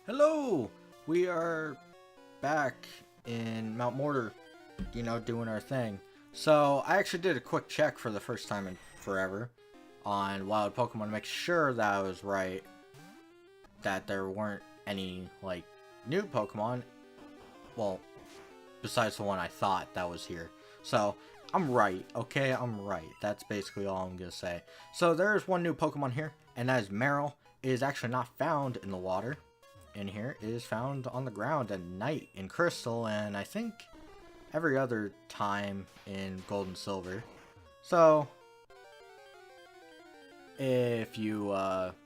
Hello! We are back in Mt.Mortar, doing our thing. So, I actually did a quick check for the first time in forever on wild Pokemon to make sure that I was right, that there weren't any, new Pokemon, well, besides the one I thought that was here. So, I'm right, okay? I'm right. That's basically all I'm gonna say. So, there's one new Pokemon here, and that is Marill. It is actually not found in the water. In here, it is found on the ground at night in Crystal, and I think every other time in Gold and Silver. So, if you want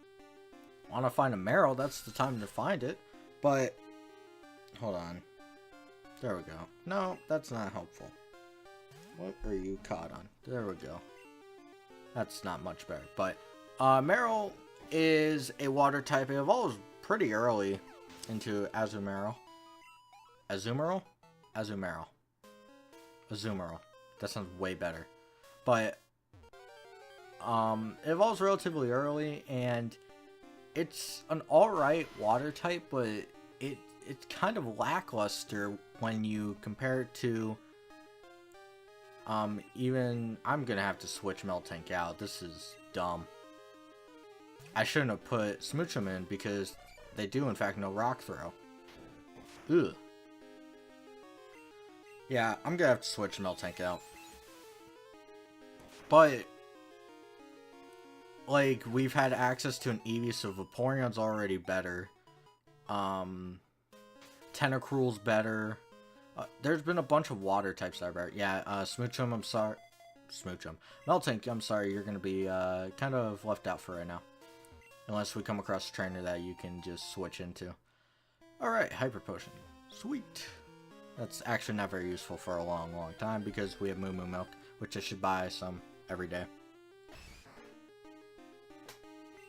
to find a Marill, that's the time to find it. But, hold on. There we go. No, that's not helpful. What are you caught on? There we go. That's not much better. But, Marill is a water type. It evolves pretty early into Azumarill. Azumarill? Azumarill. Azumarill. That sounds way better. But, it evolves relatively early, and it's an alright water type, but it's kind of lackluster when you compare it to, even, I'm gonna have to switch Miltank out. This is dumb. I shouldn't have put Smoochum in because they do, in fact, know Rock Throw. Ugh. Yeah, I'm gonna have to switch Miltank out. But, we've had access to an Eevee, so Vaporeon's already better. Tentacruel's better. There's been a bunch of water types that are better. Yeah, Smoochum, I'm sorry. Smoochum. Miltank, I'm sorry, you're gonna be, kind of left out for right now. Unless we come across a trainer that you can just switch into. Alright, Hyper Potion. Sweet. That's actually not very useful for a long time because we have Moo Moo Milk, which I should buy some every day.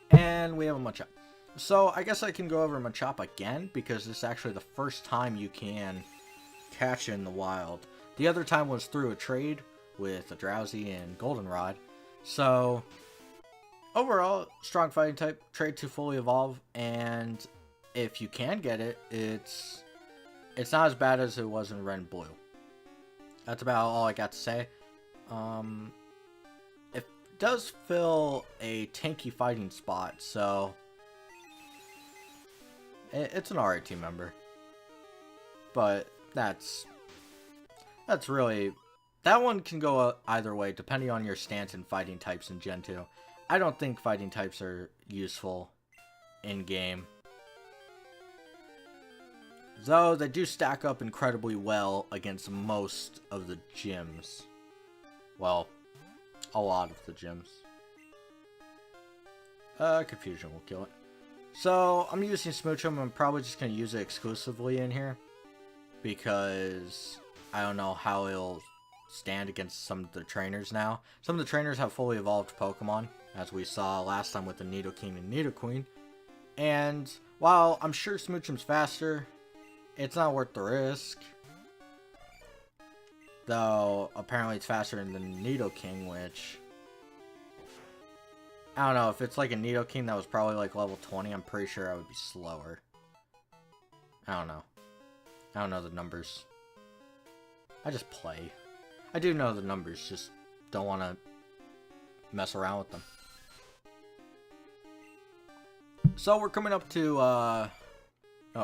And we have a Machop. So, I guess I can go over Machop again because this is actually the first time you can catch in the wild. The other time was through a trade with a Drowsy and Goldenrod. So, overall, strong fighting type, trade to fully evolve, and if you can get it, it's not as bad as it was in Red and Blue. That's about all I got to say. It does fill a tanky fighting spot, so it's an alright team member. But that's really, that one can go either way depending on your stance in fighting types in Gen 2. I don't think fighting types are useful in-game. Though, they do stack up incredibly well against most of the gyms. Well, a lot of the gyms. Confusion will kill it. So, I'm using Smoochum. I'm probably just going to use it exclusively in here. Because I don't know how it'll stand against some of the trainers now. Some of the trainers have fully evolved Pokemon, as we saw last time with the Nidoking and Nidoqueen. And while I'm sure Smoochum's faster, it's not worth the risk. Though, apparently it's faster than the Nidoking, which, I don't know, if it's like a Nidoking that was probably like level 20, I'm pretty sure I would be slower. I don't know. I don't know the numbers. I just play. I do know the numbers, just don't want to mess around with them. So we're coming up to, oh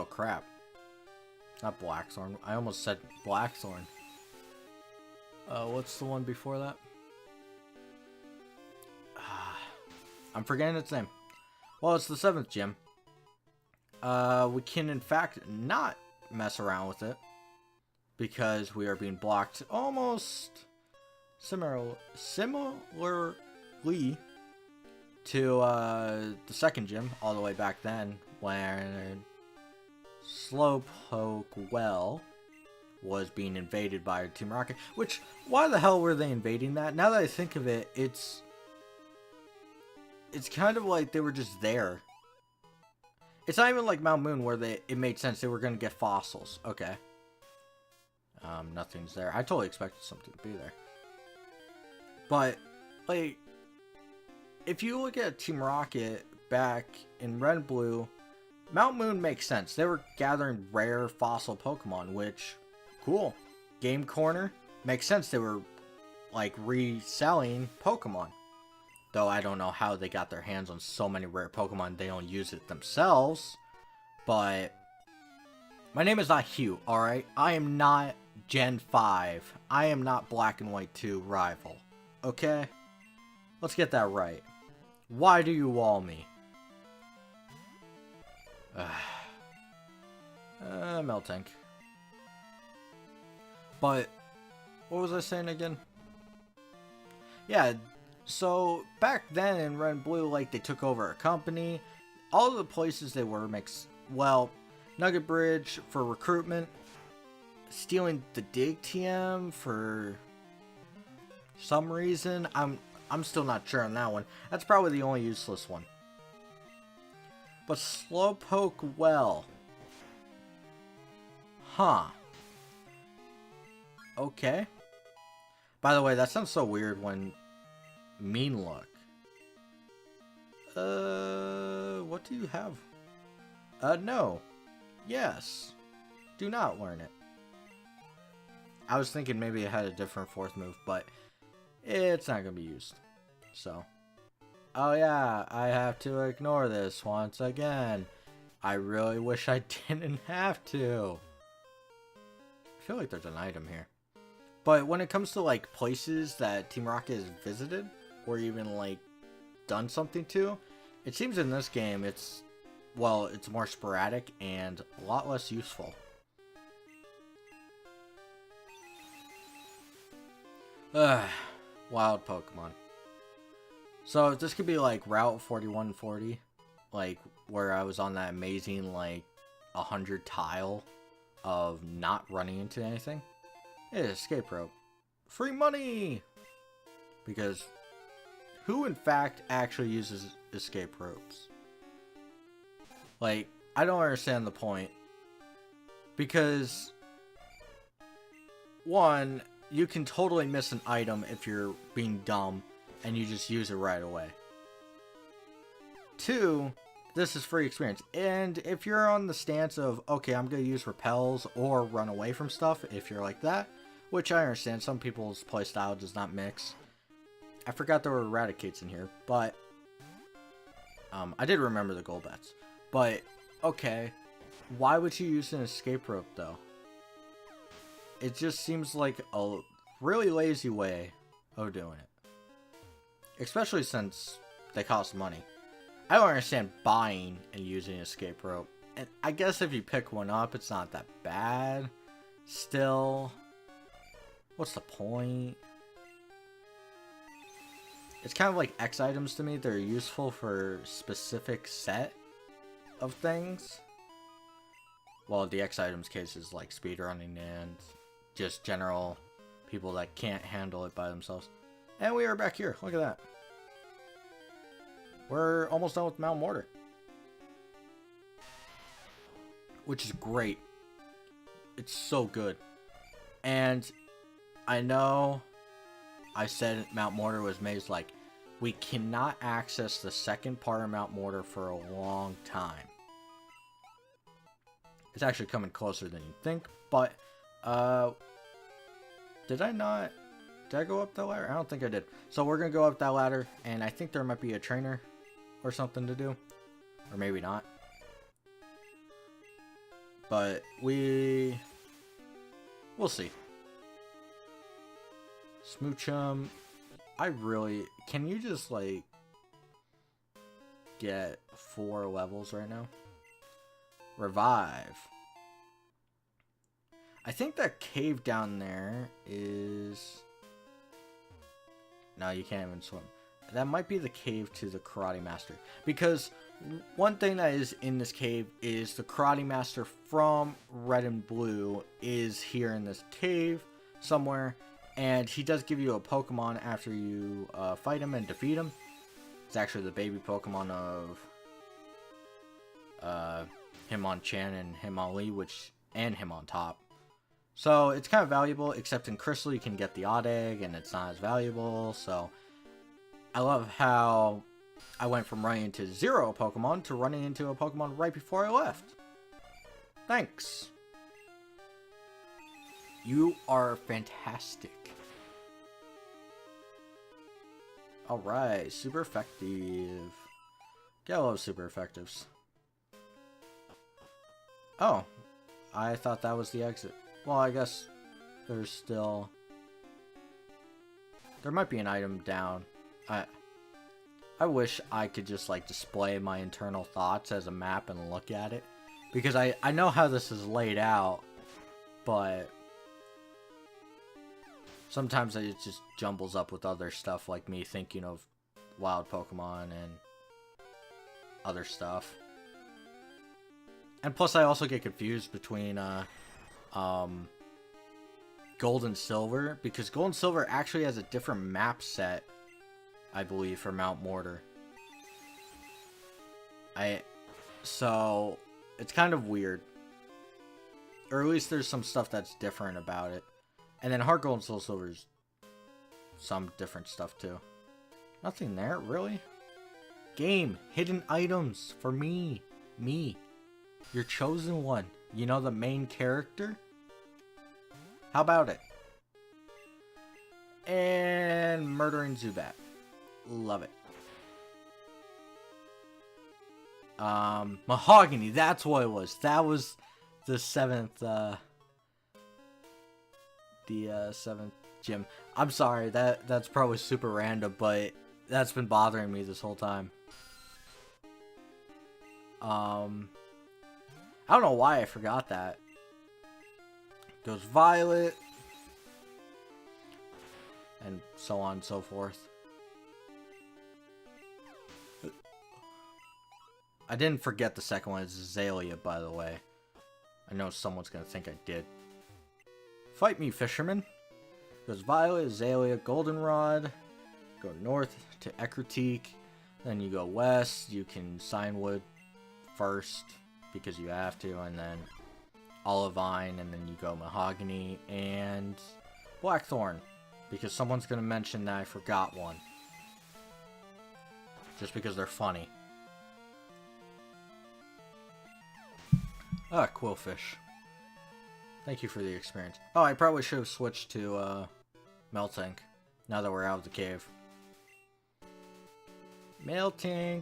crap. Not Blackthorn. I almost said Blackthorn. What's the one before that? I'm forgetting its name. Well, it's the 7th gym. We can in fact not mess around with it because we are being blocked almost similarly to the 2nd gym all the way back then when Slowpoke was being invaded by Team Rocket. Which, why the hell were they invading that? Now that I think of it, it's kind of like they were just there. It's not even like Mount Moon where it made sense they were going to get fossils. Okay. Nothing's there. I totally expected something to be there. But, if you look at Team Rocket back in Red and Blue, Mount Moon makes sense. They were gathering rare fossil Pokemon, which, cool. Game Corner, makes sense. They were, like, reselling Pokemon. Though I don't know how they got their hands on so many rare Pokemon. They don't use it themselves. But my name is not Hugh, alright? I am not Gen 5. I am not Black and White 2 rival. Okay? Let's get that right. Why do you wall me? Meltank. But, what was I saying again? Yeah, so back then in Red and Blue, like, they took over a company. All of the places they were well, Nugget Bridge for recruitment, stealing the Dig TM for some reason. I'm still not sure on that one. That's probably the only useless one. But Slowpoke well. Huh. Okay. By the way, that sounds so weird when mean look. What do you have? No. Yes. Do not learn it. I was thinking maybe it had a different fourth move, but it's not going to be used. So. Oh yeah, I have to ignore this once again. I really wish I didn't have to. I feel like there's an item here. But when it comes to, like, places that Team Rocket has visited, or even, like, done something to, it seems in this game it's, well, it's more sporadic and a lot less useful. Wild Pokemon. So this could be like Route 4140, like where I was on that amazing like 100 tile of not running into anything. It is escape rope. Free money! Because who in fact actually uses escape ropes? Like, I don't understand the point. Because one, you can totally miss an item if you're being dumb and you just use it right away. Two, this is free experience. And if you're on the stance of, okay, I'm going to use repels or run away from stuff, if you're like that, which I understand, some people's playstyle does not mix. I forgot there were Eradicates in here, but I did remember the Golbats. But, okay, why would you use an escape rope, though? It just seems like a really lazy way of doing it. Especially since they cost money. I don't understand buying and using an escape rope. And I guess if you pick one up, it's not that bad. Still, what's the point? It's kind of like X items to me. They're useful for specific set of things. Well, the X items case is like speedrunning and just general people that can't handle it by themselves. And we are back here. Look at that. We're almost done with Mt.Mortar. Which is great. It's so good. And I know I said Mt.Mortar was mazed, like, we cannot access the second part of Mt.Mortar for a long time. It's actually coming closer than you think, but did I go up that ladder? I don't think I did. So we're gonna go up that ladder, and I think there might be a trainer or something to do, or maybe not. But we'll see. Smoochum, can you just like get 4 levels right now? Revive. I think that cave down there is... No, you can't even swim. That might be the cave to the Karate Master. Because one thing that is in this cave is the Karate Master from Red and Blue is here in this cave somewhere. And he does give you a Pokemon after you fight him and defeat him. It's actually the baby Pokemon of Hitmonchan and Hitmonlee, and Hitmontop. So it's kind of valuable, except in Crystal you can get the odd egg and it's not as valuable. So I love how I went from running into 0 Pokemon to running into a Pokemon right before I left. Thanks. You are fantastic. Alright, super effective. Gotta love super effectives. Oh, I thought that was the exit. Well, I guess there's still... There might be an item down. I wish I could just like display my internal thoughts as a map and look at it. Because I know how this is laid out, but sometimes it just jumbles up with other stuff, like me thinking of wild Pokemon and other stuff. And plus I also get confused between Gold and Silver, because Gold and Silver actually has a different map set, I believe, for Mt.Mortar. So it's kind of weird. Or at least there's some stuff that's different about it. And then Heart Gold and Soul Silver's some different stuff too. Nothing there, really? Game, hidden items for me. Me. Your chosen one. You know, the main character? How about it? And Murdering Zubat. Love it. Mahogany, that's what it was. That was the seventh gym. I'm sorry, that's probably super random, but that's been bothering me this whole time. I don't know why I forgot that. Goes Violet. And so on and so forth. I didn't forget the second one. It's Azalea, by the way. I know someone's gonna think I did. Fight me, fisherman. Goes Violet, Azalea, Goldenrod. Go north to Ecruteak. Then you go west. You can Signwood first, because you have to. And then Olivine. And then you go Mahogany and Blackthorn. Because someone's gonna mention that I forgot one. Just because they're funny. Ah, Quillfish. Thank you for the experience. Oh, I probably should have switched to Meltank now that we're out of the cave. Meltank,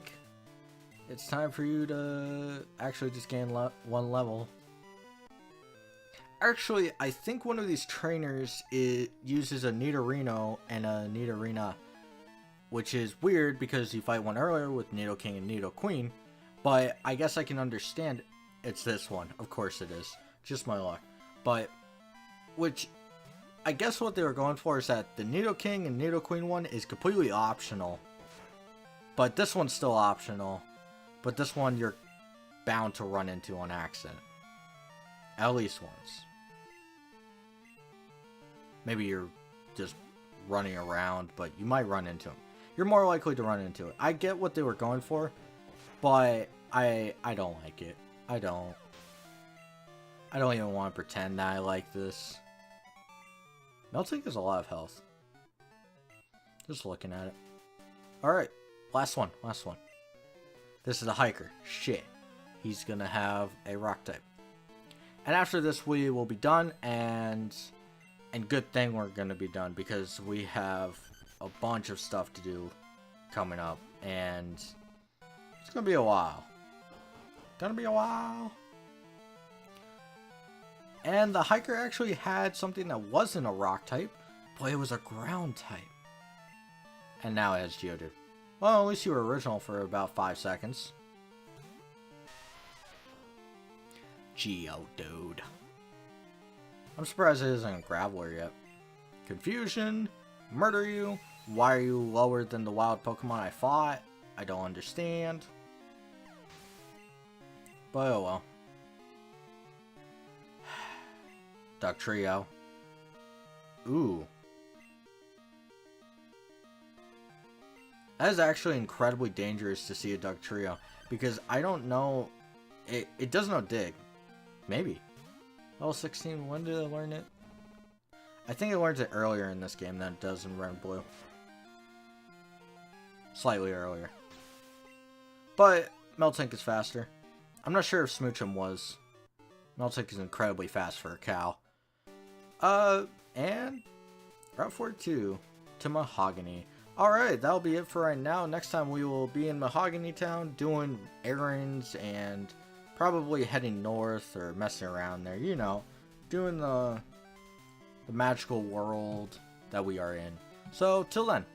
it's time for you to actually just gain one level. Actually, I think one of these trainers uses a Nidorino and a Nidorina, which is weird because you fight one earlier with Nidoking and Nidoqueen, but I guess I can understand it's this one. Of course it is. Just my luck. But, which, I guess what they were going for is that the Nidoking and Nidoqueen one is completely optional. But this one's still optional. But this one you're bound to run into on accident. At least once. Maybe you're just running around, but you might run into them. You're more likely to run into it. I get what they were going for, but I don't like it. I don't even want to pretend that I like this. Meltank has a lot of health. Just looking at it. Alright, last one. This is a hiker. Shit. He's gonna have a rock type. And after this we will be done, and good thing we're gonna be done, because we have a bunch of stuff to do coming up, and it's gonna be a while. And the hiker actually had something that wasn't a rock type, but it was a ground type. And now it has Geodude. Well, at least you were original for about 5 seconds. Geodude. I'm surprised it isn't a Graveler yet. Confusion. Murder you. Why are you lower than the wild Pokemon I fought? I don't understand. But oh well. Dugtrio. Ooh. That is actually incredibly dangerous to see a Dugtrio, because I don't know. It does no dig. Maybe. Level 16, when did I learn it? I think it learns it earlier in this game than it does in Red and Blue. Slightly earlier. But Meltank is faster. I'm not sure if Smoochum was. Meltank is incredibly fast for a cow. And Route 42 to Mahogany. Alright, that'll be it for right now. Next time we will be in Mahogany Town doing errands and probably heading north or messing around there. You know, doing the magical world that we are in. So, till then.